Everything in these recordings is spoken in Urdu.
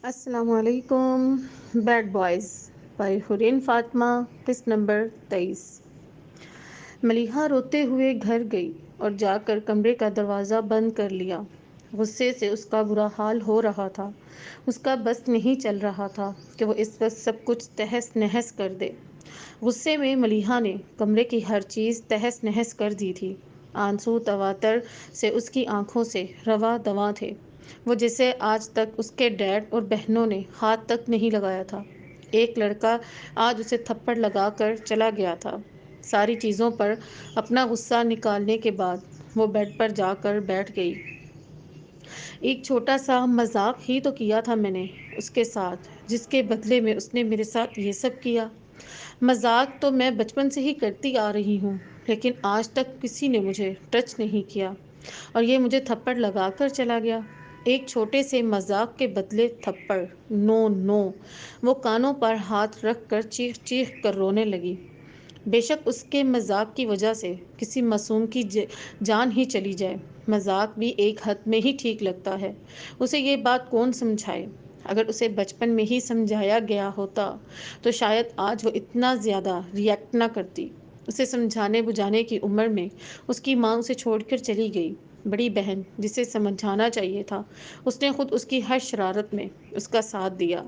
السلام علیکم. Bad boys by Hareen Fatima. قسط نمبر 23. ملیحہ روتے ہوئے گھر گئی اور جا کر کمرے کا دروازہ بند کر لیا. غصے سے اس کا برا حال ہو رہا تھا. اس کا بس نہیں چل رہا تھا کہ وہ اس وقت سب کچھ تہس نہس کر دے. غصے میں ملیحہ نے کمرے کی ہر چیز تہس نہس کر دی تھی. آنسو تواتر سے اس کی آنکھوں سے رواں دواں تھے. وہ جسے آج تک اس کے ڈیڈ اور بہنوں نے ہاتھ تک نہیں لگایا تھا. ایک لڑکا آج اسے تھپڑ لگا کر چلا گیا تھا. ساری چیزوں پر اپنا غصہ نکالنے کے بعد وہ بیڈ پر جا کر بیٹھ گئی. ایک چھوٹا سا مذاق ہی تو کیا تھا میں نے اس کے ساتھ، جس کے بدلے میں اس نے میرے ساتھ یہ سب کیا. مذاق تو میں بچپن سے ہی کرتی آ رہی ہوں، لیکن آج تک کسی نے مجھے ٹچ نہیں کیا اور یہ مجھے تھپڑ لگا کر چلا گیا. ایک چھوٹے سے مذاق کے بدلے تھپڑ. نو نو. وہ کانوں پر ہاتھ رکھ کر چیخ چیخ کر رونے لگی. بے شک اس کے مذاق کی وجہ سے کسی معصوم کی جان ہی چلی جائے. مذاق بھی ایک حد میں ہی ٹھیک لگتا ہے. اسے یہ بات کون سمجھائے؟ اگر اسے بچپن میں ہی سمجھایا گیا ہوتا تو شاید آج وہ اتنا زیادہ ریئیکٹ نہ کرتی. اسے سمجھانے بجھانے کی عمر میں اس کی ماں اسے چھوڑ کر چلی گئی. بڑی بہن جسے سمجھانا چاہیے تھا، اس نے خود اس کی ہر شرارت میں اس کا ساتھ دیا.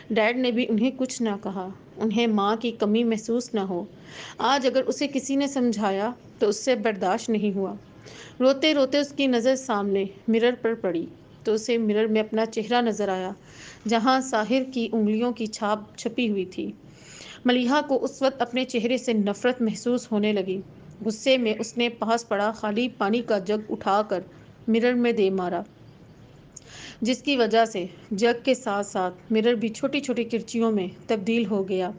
ڈیڈ نے بھی انہیں کچھ نہ کہا، انہیں ماں کی کمی محسوس نہ ہو. آج اگر اسے کسی نے سمجھایا تو اس سے برداشت نہیں ہوا. روتے روتے اس کی نظر سامنے مرر پر پڑی تو اسے مرر میں اپنا چہرہ نظر آیا، جہاں ساحر کی انگلیوں کی چھاپ چھپی ہوئی تھی. ملیحہ کو اس وقت اپنے چہرے سے نفرت محسوس ہونے لگی. غصے میں اس نے پاس پڑا خالی پانی کا جگ اٹھا کر مرر میں دے مارا، جس کی وجہ سے جگ کے ساتھ ساتھ مرر بھی چھوٹی چھوٹی کرچیوں میں تبدیل ہو گیا.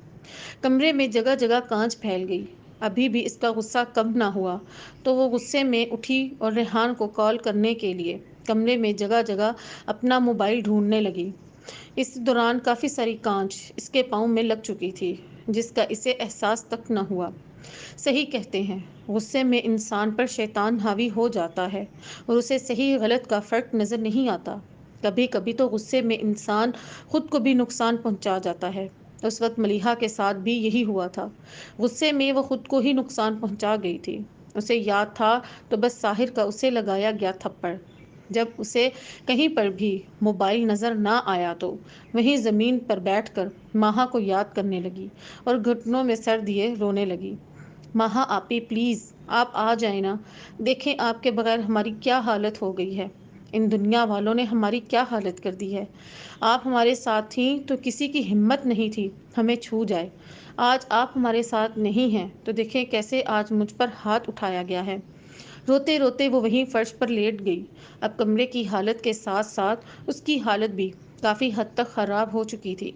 کمرے میں جگہ جگہ کانچ پھیل گئی. ابھی بھی اس کا غصہ کم نہ ہوا تو وہ غصے میں اٹھی اور ریحان کو کال کرنے کے لیے کمرے میں جگہ جگہ اپنا موبائل ڈھونڈنے لگی. اس دوران کافی ساری کانچ اس کے پاؤں میں لگ چکی تھی، جس کا اسے احساس تک نہ ہوا. صحیح کہتے ہیں، غصے میں انسان پر شیطان حاوی ہو جاتا ہے اور اسے صحیح غلط کا فرق نظر نہیں آتا. کبھی کبھی تو غصے میں انسان خود کو بھی نقصان پہنچا جاتا ہے. اس وقت ملیحہ کے ساتھ بھی یہی ہوا تھا. غصے میں وہ خود کو ہی نقصان پہنچا گئی تھی. اسے یاد تھا تو بس ساحر کا اسے لگایا گیا تھپڑ. جب اسے کہیں پر بھی موبائل نظر نہ آیا تو وہیں زمین پر بیٹھ کر ماہا کو یاد کرنے لگی اور گھٹنوں میں سر دیے رونے لگی. ماہا آپی پلیز آپ آ جائیں نا، دیکھیں آپ کے بغیر ہماری کیا حالت ہو گئی ہے. ان دنیا والوں نے ہماری کیا حالت کر دی ہے. آپ ہمارے ساتھ تھیں تو کسی کی ہمت نہیں تھی ہمیں چھو جائے. آج آپ ہمارے ساتھ نہیں ہیں تو دیکھیں کیسے آج مجھ پر ہاتھ اٹھایا گیا ہے. روتے روتے وہ وہیں فرش پر لیٹ گئی. اب کمرے کی حالت کے ساتھ ساتھ اس کی حالت بھی کافی حد تک خراب ہو چکی تھی.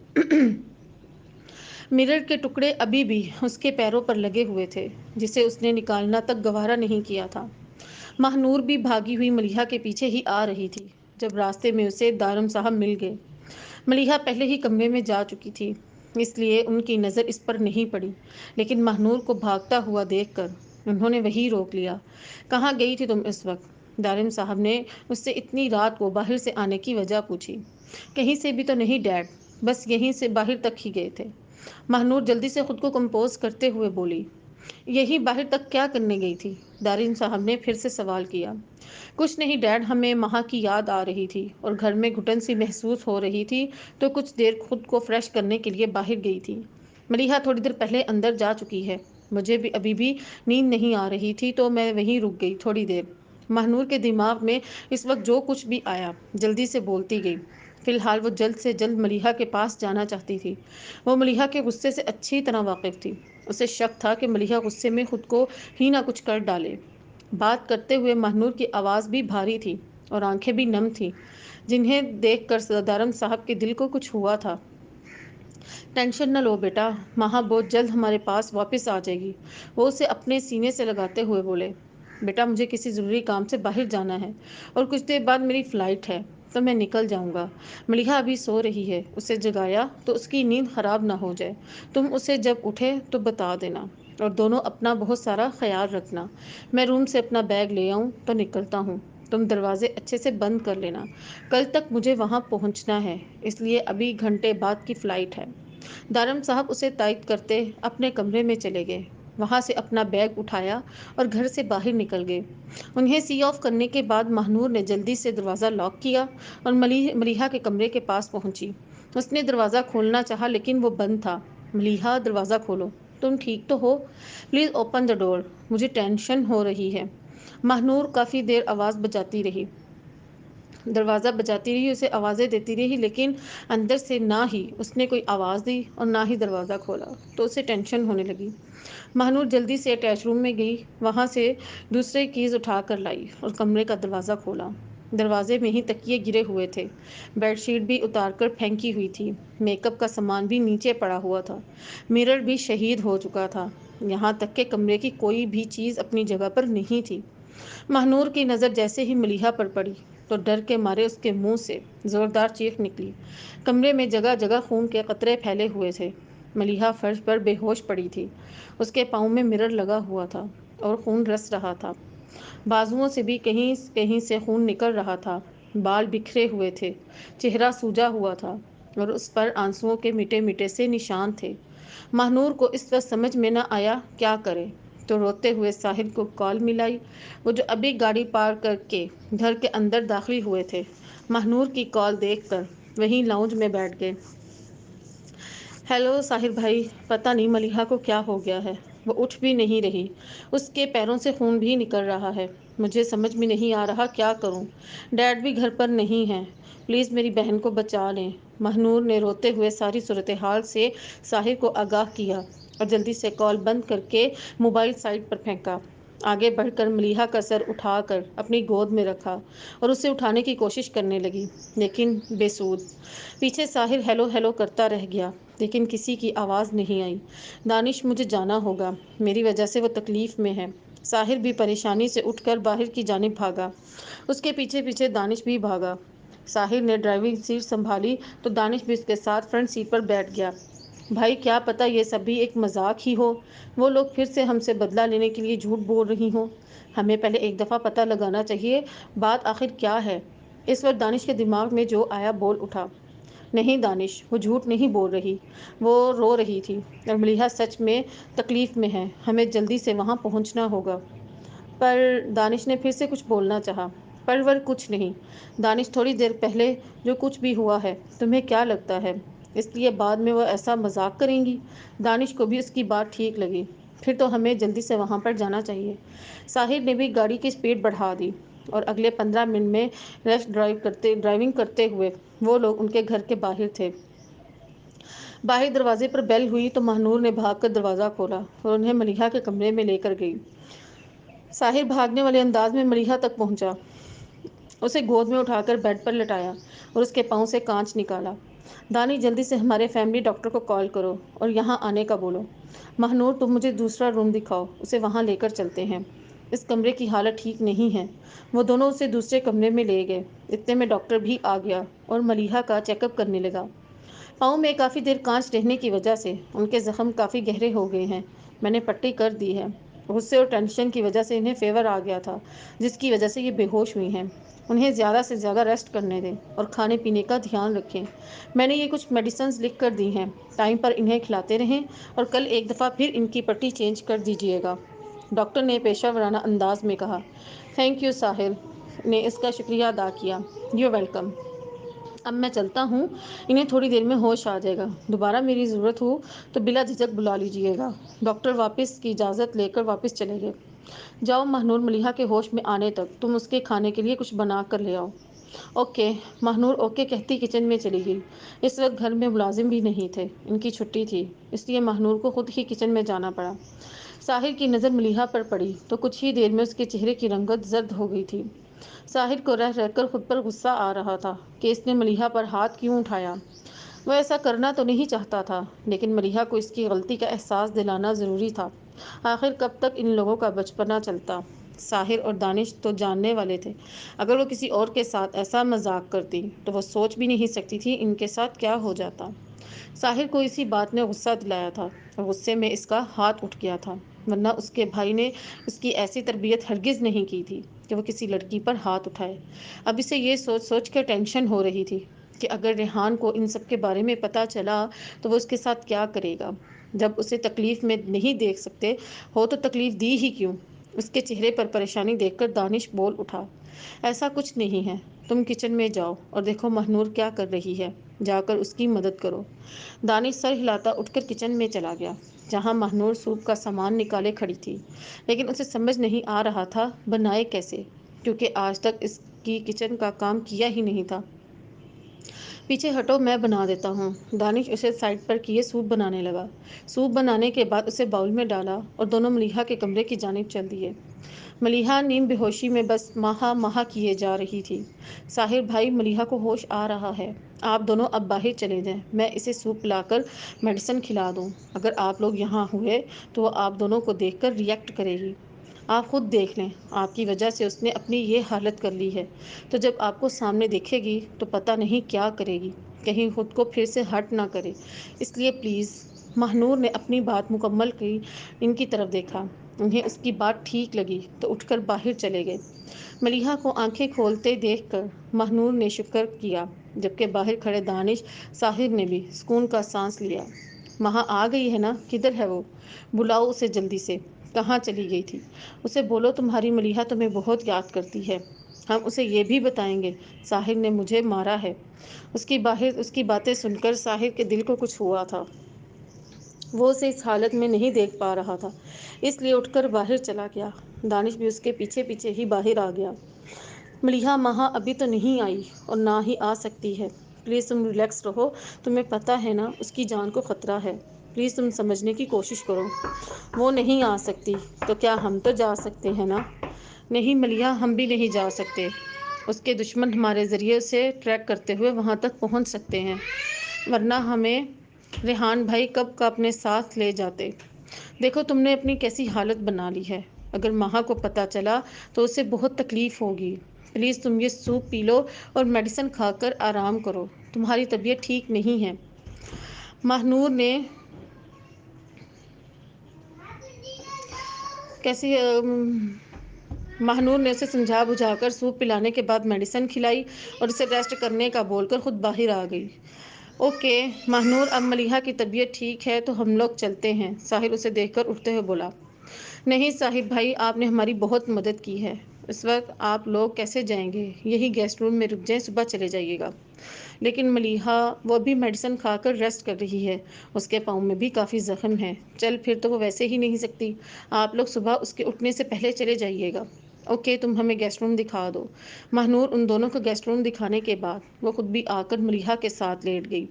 مرر کے ٹکڑے ابھی بھی اس کے پیروں پر لگے ہوئے تھے، جسے اس نے نکالنا تک گوارا نہیں کیا تھا. ماہنور بھی بھاگی ہوئی ملیحہ کے پیچھے ہی آ رہی تھی. جب راستے میں اسے دارم صاحب مل گئے. ملیحہ پہلے ہی کمرے میں جا چکی تھی، اس لیے ان کی نظر اس پر نہیں پڑی، لیکن ماہنور کو بھاگتا ہوا دیکھ کر انہوں نے وہی روک لیا. کہاں گئی تھی تم اس وقت؟ دارم صاحب نے اس سے اتنی رات کو باہر سے آنے کی وجہ پوچھی. کہیں سے بھی تو نہیں ڈیڈ، بس یہیں سے باہر تک ہی گئے تھے. ماہنور جلدی سے خود کو کمپوز کرتے ہوئے بولی. یہی باہر تک کیا کرنے گئی تھی؟ دارم صاحب نے پھر سے سوال کیا. کچھ نہیں ڈیڈ، ہمیں ماہا کی یاد آ رہی تھی اور گھر میں گھٹن سی محسوس ہو رہی تھی تو کچھ دیر خود کو فریش کرنے کے لیے باہر گئی تھی. ملیحہ تھوڑی دیر پہلے اندر جا چکی ہے. مجھے بھی ابھی بھی نیند نہیں آ رہی تھی تو میں وہیں رک گئی تھوڑی دیر. ماہنور کے دماغ میں اس وقت جو کچھ بھی آیا جلدی سے بولتی گئی. فی الحال وہ جلد سے جلد ملیحہ کے پاس جانا چاہتی تھی. وہ ملیحہ کے غصے سے اچھی طرح واقف تھی. اسے شک تھا کہ ملیحہ غصے میں خود کو ہی نہ کچھ کر ڈالے. بات کرتے ہوئے ماہنور کی آواز بھی بھاری تھی اور آنکھیں بھی نم تھیں، جنہیں دیکھ کر دارم صاحب کے دل کو کچھ ہوا تھا. ٹینشن نہ لو بیٹا، ماہا بہت جلد ہمارے پاس واپس آ جائے گی. وہ اسے اپنے سینے سے لگاتے ہوئے بولے. بیٹا مجھے کسی ضروری کام سے باہر جانا ہے اور کچھ دیر بعد میری فلائٹ ہے تو میں نکل جاؤں گا. ملیحہ ابھی سو رہی ہے، اسے جگایا تو اس کی نیند خراب نہ ہو جائے. تم اسے جب اٹھے تو بتا دینا اور دونوں اپنا بہت سارا خیال رکھنا. میں روم سے اپنا بیگ لے آؤں تو نکلتا ہوں. تم دروازے اچھے سے بند کر لینا، کل تک مجھے وہاں پہنچنا ہے، اس لیے ابھی گھنٹے بعد کی فلائٹ ہے۔ دارم صاحب اسے تائید کرتے اپنے کمرے میں چلے گئے، وہاں سے اپنا بیگ اٹھایا اور گھر سے باہر نکل گئے۔ انہیں سی آف کرنے کے بعد ماہنور نے جلدی سے دروازہ لاک کیا اور ملیحہ کے کمرے کے پاس پہنچی۔ اس نے دروازہ کھولنا چاہا لیکن وہ بند تھا۔ ملیحہ، دروازہ کھولو۔ تم ٹھیک تو ہو؟ پلیز اوپن دا ڈور، مجھے ٹینشن ہو رہی ہے۔ ماہنور کافی دیر آواز بجاتی رہی، دروازہ بجاتی رہی، اسے آوازیں دیتی رہی، لیکن اندر سے نہ ہی اس نے کوئی آواز دی اور نہ ہی دروازہ کھولا، تو اسے ٹینشن ہونے لگی۔ ماہنور جلدی سے اٹیچ روم میں گئی، وہاں سے دوسرے کیز اٹھا کر لائی اور کمرے کا دروازہ کھولا۔ دروازے میں ہی تکیے گرے ہوئے تھے، بیڈ شیٹ بھی اتار کر پھینکی ہوئی تھی، میک اپ کا سامان بھی نیچے پڑا ہوا تھا، مرر بھی شہید ہو چکا تھا، یہاں تک کہ کمرے کی کوئی بھی چیز اپنی جگہ پر نہیں تھی۔ ماہنور کی نظر جیسے ہی ملیحہ پر پڑی تو ڈر کے مارے اس کے منہ سے زوردار چیخ نکلی۔ کمرے میں جگہ جگہ خون کے قطرے پھیلے ہوئے تھے۔ ملیحہ فرش پر بے ہوش پڑی تھی، اس کے پاؤں میں مرر لگا ہوا تھا اور خون رس رہا تھا، بازوؤں سے بھی کہیں کہیں سے خون نکل رہا تھا، بال بکھرے ہوئے تھے، چہرہ سوجا ہوا تھا اور اس پر آنسوؤں کے میٹھے میٹھے سے نشان تھے۔ ماہنور کو اس وقت سمجھ میں نہ آیا کیا کرے، تو روتے ہوئے ساحل کو کال ملائی، وہ جو ابھی گاڑی پارک کر کے گھر کے اندر داخل ہوئے تھے۔ ماہنور کی کال دیکھ کر وہیں لاؤنج میں بیٹھ گئے۔ ہیلو ساحل بھائی، پتہ نہیں ملیحہ کو کیا ہو گیا ہے، وہ اٹھ بھی نہیں رہی، اس کے پیروں سے خون بھی نکل رہا ہے، مجھے سمجھ میں نہیں آ رہا کیا کروں، ڈیڈ بھی گھر پر نہیں ہیں، پلیز میری بہن کو بچا لیں۔ ماہنور نے روتے ہوئے ساری صورتحال سے ساحل کو آگاہ کیا اور جلدی سے کال بند کر کے موبائل سائڈ پر پھینکا۔ آگے بڑھ کر ملیحہ کا سر اٹھا کر اپنی گود میں رکھا اور اسے اٹھانے کی کوشش کرنے لگی، لیکن بے سود۔ پیچھے ساحل ہیلو ہیلو کرتا رہ گیا، لیکن کسی کی آواز نہیں آئی۔ دانش، مجھے جانا ہوگا، میری وجہ سے وہ تکلیف میں ہے۔ ساحل بھی پریشانی سے اٹھ کر باہر کی جانب بھاگا، اس کے پیچھے پیچھے دانش بھی بھاگا۔ ساحل نے ڈرائیونگ سیٹ سنبھالی تو دانش بھی اس کے ساتھ فرنٹ سیٹ پر بیٹھ گیا۔ بھائی، کیا پتہ یہ سب بھی ایک مذاق ہی ہو، وہ لوگ پھر سے ہم سے بدلہ لینے کے لیے جھوٹ بول رہی ہوں، ہمیں پہلے ایک دفعہ پتہ لگانا چاہیے بات آخر کیا ہے۔ اس وقت دانش کے دماغ میں جو آیا بول اٹھا، نہیں دانش، وہ جھوٹ نہیں بول رہی، وہ رو رہی تھی اور ملیحہ سچ میں تکلیف میں ہے، ہمیں جلدی سے وہاں پہنچنا ہوگا۔ پر دانش نے پھر سے کچھ بولنا چاہا، پر کچھ نہیں۔ دانش، تھوڑی دیر پہلے جو کچھ بھی ہوا ہے تمہیں کیا لگتا ہے اس لیے بعد میں وہ ایسا مذاق کریں گی؟ دانش کو بھی اس کی بات ٹھیک لگی، پھر تو ہمیں جلدی سے وہاں پر جانا چاہیے۔ ساحل نے بھی گاڑی کی سپیڈ بڑھا دی اور اگلے 15 منٹ میں ریش ڈرائیونگ کرتے ہوئے وہ لوگ ان کے گھر کے باہر تھے۔ باہر دروازے پر بیل ہوئی تو ماہنور نے بھاگ کر دروازہ کھولا اور انہیں ملیحہ کے کمرے میں لے کر گئی۔ ساحل بھاگنے والے انداز میں ملیحہ تک پہنچا، اسے گود میں اٹھا کر بیڈ پر لٹایا اور اس کے پاؤں سے کانچ نکالا۔ دانش، جلدی سے ہمارے فیملی ڈاکٹر کو کال کرو اور یہاں آنے کا بولو۔ ماہنور، تم مجھے دوسرا روم دکھاؤ، اسے وہاں لے کر چلتے ہیں، اس کمرے کی حالت ٹھیک نہیں ہے۔ وہ دونوں اسے دوسرے کمرے میں لے گئے، اتنے میں ڈاکٹر بھی آ گیا اور ملیحہ کا چیک اپ کرنے لگا۔ پاؤں میں کافی دیر کانچ رہنے کی وجہ سے ان کے زخم کافی گہرے ہو گئے ہیں، میں نے پٹی کر دی ہے، غصے اور ٹینشن کی وجہ سے انہیں فیور آ گیا تھا جس کی وجہ سے یہ بے ہوش ہوئی ہیں، انہیں زیادہ سے زیادہ ریسٹ کرنے دیں اور کھانے پینے کا دھیان رکھیں، میں نے یہ کچھ میڈیسنز لکھ کر دی ہیں، ٹائم پر انہیں کھلاتے رہیں اور کل ایک دفعہ پھر ان کی پٹی چینج کر دیجیے گا، ڈاکٹر نے پیشہ ورانہ انداز میں کہا۔ تھینک یو، ساحل نے اس کا شکریہ ادا کیا۔ یو ویلکم، اب میں چلتا ہوں، انہیں تھوڑی دیر میں ہوش آ جائے گا، دوبارہ میری ضرورت ہو تو بلا جھجک بلا لیجیے گا۔ ڈاکٹر واپس کی اجازت لے کر واپس چلے گئے۔ جاؤ ماہنور، ملیحہ کے ہوش میں آنے تک تم اس کے کھانے کے لیے کچھ بنا کر لے آؤ۔ اوکے، ماہنور اوکے کہتی کچن میں چلی گئی۔ اس وقت گھر میں ملازم بھی نہیں تھے، ان کی چھٹی تھی، اس لیے ماہنور کو خود ہی کچن میں جانا پڑا۔ ساحل کی نظر ملیحہ پر پڑی تو کچھ ہی دیر میں اس کے چہرے کی رنگت زرد ہو گئی تھی۔ ساحل کو رہ رہ کر خود پر غصہ آ رہا تھا کہ اس نے ملیحہ پر ہاتھ کیوں اٹھایا، وہ ایسا کرنا تو نہیں چاہتا تھا، لیکن ملیحہ کو اس کی غلطی کا احساس دلانا ضروری تھا، آخر کب تک ان لوگوں کا بچپنا چلتا۔ ساحل اور دانش تو جاننے والے تھے، اگر وہ کسی اور کے ساتھ ایسا مذاق کرتی تو وہ سوچ بھی نہیں سکتی تھی ان کے ساتھ کیا ہو جاتا۔ ساحل کو اسی بات نے غصہ دلایا تھا اور غصے میں اس کا ہاتھ اٹھ گیا تھا۔ ورنہ اس کے بھائی نے اس کی ایسی تربیت ہرگز نہیں کی تھی کہ وہ کسی لڑکی پر ہاتھ اٹھائے۔ اب اسے یہ سوچ سوچ کر ٹینشن ہو رہی تھی کہ اگر ریحان کو ان سب کے بارے میں پتہ چلا تو وہ اس کے ساتھ کیا کرے گا۔ جب اسے تکلیف میں نہیں دیکھ سکتے ہو تو تکلیف دی ہی کیوں؟ اس کے چہرے پر پریشانی دیکھ کر دانش بول اٹھا، ایسا کچھ نہیں ہے، تم کچن میں جاؤ اور دیکھو مہنور کیا کر رہی ہے، جا کر اس کی مدد کرو۔ دانش سر ہلاتا اٹھ کر کچن میں چلا گیا، جہاں مہنور سوپ کا سامان نکالے کھڑی تھی، لیکن اسے سمجھ نہیں آ رہا تھا بنائے کیسے، کیونکہ آج تک اس کی کچن کا کام کیا ہی نہیں تھا۔ پیچھے ہٹو، میں بنا دیتا ہوں۔ دانش اسے سائڈ پر کیے سوپ بنانے لگا۔ سوپ بنانے کے بعد اسے باؤل میں ڈالا اور دونوں ملیحہ کے کمرے کی جانب چل دیے۔ ملیحہ نیم بے ہوشی میں بس مہا مہا کیے جا رہی تھی۔ ساحر بھائی، ملیحہ کو ہوش آ رہا ہے، آپ دونوں اب باہر چلے جائیں، میں اسے سوپ پلا کر میڈیسن کھلا دوں۔ اگر آپ لوگ یہاں ہوئے تو وہ آپ دونوں کو دیکھ کر ری ایکٹ کرے گی۔ آپ خود دیکھ لیں، آپ کی وجہ سے اس نے اپنی یہ حالت کر لی ہے، تو جب آپ کو سامنے دیکھے گی تو پتہ نہیں کیا کرے گی، کہیں خود کو پھر سے ہرٹ نہ کرے، اس لیے پلیز۔ مہنور نے اپنی بات مکمل کی، ان کی طرف دیکھا، انہیں اس کی بات ٹھیک لگی تو اٹھ کر باہر چلے گئے۔ ملیحہ کو آنکھیں کھولتے دیکھ کر مہنور نے شکر کیا، جبکہ باہر کھڑے دانش ساحر نے بھی سکون کا سانس لیا۔ مہا آ گئی ہے نا؟ کدھر ہے وہ؟ بلاؤ اسے جلدی سے۔ کہاں چلی گئی تھی؟ اسے بولو تمہاری ملیحہ تمہیں بہت یاد کرتی ہے۔ ہم اسے یہ بھی بتائیں گے ساحر نے مجھے مارا ہے۔ اس کی باتیں سن کر ساحر کے دل کو کچھ ہوا تھا، وہ اسے اس حالت میں نہیں دیکھ پا رہا تھا، اس لیے اٹھ کر باہر چلا گیا۔ دانش بھی اس کے پیچھے پیچھے ہی باہر آ گیا۔ ملیحہ مہا ابھی تو نہیں آئی اور نہ ہی آ سکتی ہے، پلیز تم ریلیکس رہو، تمہیں پتہ ہے نا اس کی جان کو خطرہ ہے، پلیز تم سمجھنے کی کوشش کرو۔ وہ نہیں آ سکتی تو کیا ہم تو جا سکتے ہیں نا؟ نہیں ملیحہ، ہم بھی نہیں جا سکتے، اس کے دشمن ہمارے ذریعے سے ٹریک کرتے ہوئے وہاں تک پہنچ سکتے ہیں، ورنہ ہمیں ریحان بھائی کب کا اپنے ساتھ لے جاتے۔ دیکھو تم نے اپنی کیسی حالت بنا لی ہے، اگر مہا کو پتہ چلا تو اسے بہت تکلیف ہوگی، پلیز تم یہ سوپ پی لو اور میڈیسن کھا کر آرام کرو، تمہاری طبیعت ٹھیک نہیں ہے۔ مہنور نے اسے سمجھا بجھا کر سوپ پلانے کے بعد میڈیسن کھلائی اور اسے ریسٹ کرنے کا بول کر خود باہر آ گئی۔ اوکے مہنور، اب ملیحہ کی طبیعت ٹھیک ہے تو ہم لوگ چلتے ہیں، ساحر اسے دیکھ کر اٹھتے ہوئے بولا۔ نہیں ساحر بھائی، آپ نے ہماری بہت مدد کی ہے، اس وقت آپ لوگ کیسے جائیں گے؟ یہی گیسٹ روم میں رک جائیں، صبح چلے جائیے گا۔ لیکن ملیحہ، وہ ابھی میڈیسن کھا کر ریسٹ کر رہی ہے، اس کے پاؤں میں بھی کافی زخم ہے، چل پھر تو وہ ویسے ہی نہیں سکتی، آپ لوگ صبح اس کے اٹھنے سے پہلے چلے جائیے گا۔ اوکے، تم ہمیں گیسٹ روم دکھا دو۔ مہنور ان دونوں کو گیسٹ روم دکھانے کے بعد وہ خود بھی آ کر ملیحہ کے ساتھ لیٹ گئی۔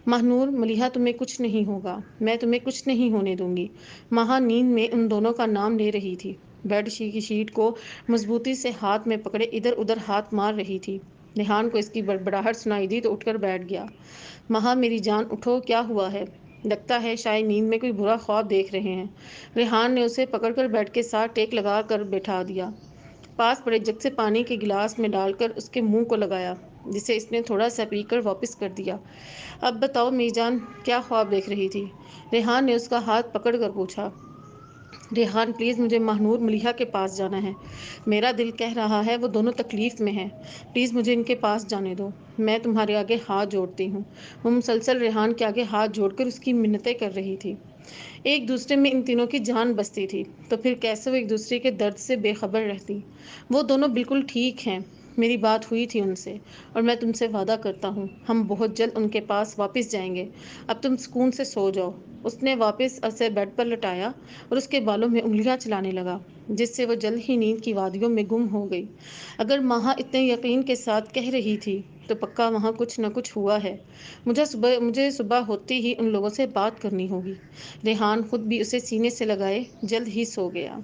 مہنور، ملیحہ تمہیں کچھ نہیں ہوگا، میں تمہیں کچھ نہیں ہونے دوں گی۔ مہا نیند میں ان دونوں کا نام لے رہی تھی، بیڈ کی شیٹ کو مضبوطی سے ہاتھ میں پکڑے ادھر ادھر ہاتھ مار رہی تھی۔ ریحان کو اس کی بڑبڑاہٹ سنائی دی تو اٹھ کر بیٹھ گیا۔ مہا میری جان اٹھو، کیا ہوا ہے؟ لگتا ہے شاید نیند میں کوئی برا خواب دیکھ رہے ہیں۔ ریحان نے اسے پکڑ کر بیڈ کے ساتھ ٹیک لگا کر بٹھا دیا، پاس پڑے جگ سے پانی کے گلاس میں ڈال کر اس کے منہ کو لگایا، جسے اس نے تھوڑا سا پی کر واپس کر دیا۔ اب بتاؤ میری جان، کیا خواب دیکھ رہی تھی؟ ریحان نے اس کا ہاتھ پکڑ کر پوچھا۔ ریحان پلیز، مجھے مہنور ملیحہ کے پاس جانا ہے، میرا دل کہہ رہا ہے وہ دونوں تکلیف میں ہیں، پلیز مجھے ان کے پاس جانے دو، میں تمہارے آگے ہاتھ جوڑتی ہوں۔ وہ مسلسل ریحان کے آگے ہاتھ جوڑ کر اس کی منتیں کر رہی تھی۔ ایک دوسرے میں ان تینوں کی جان بستی تھی تو پھر کیسے وہ ایک دوسرے کے درد سے بے خبر رہتی؟ وہ دونوں بالکل ٹھیک ہیں، میری بات ہوئی تھی ان سے، اور میں تم سے وعدہ کرتا ہوں ہم بہت جلد ان کے پاس واپس جائیں گے، اب تم سکون سے سو جاؤ۔ اس نے واپس اسے بیڈ پر لٹایا اور اس کے بالوں میں انگلیاں چلانے لگا، جس سے وہ جلد ہی نیند کی وادیوں میں گم ہو گئی۔ اگر مہا اتنے یقین کے ساتھ کہہ رہی تھی تو پکا وہاں کچھ نہ کچھ ہوا ہے، مجھے صبح ہوتی ہی ان لوگوں سے بات کرنی ہوگی۔ ریحان خود بھی اسے سینے سے لگائے جلد ہی سو گیا۔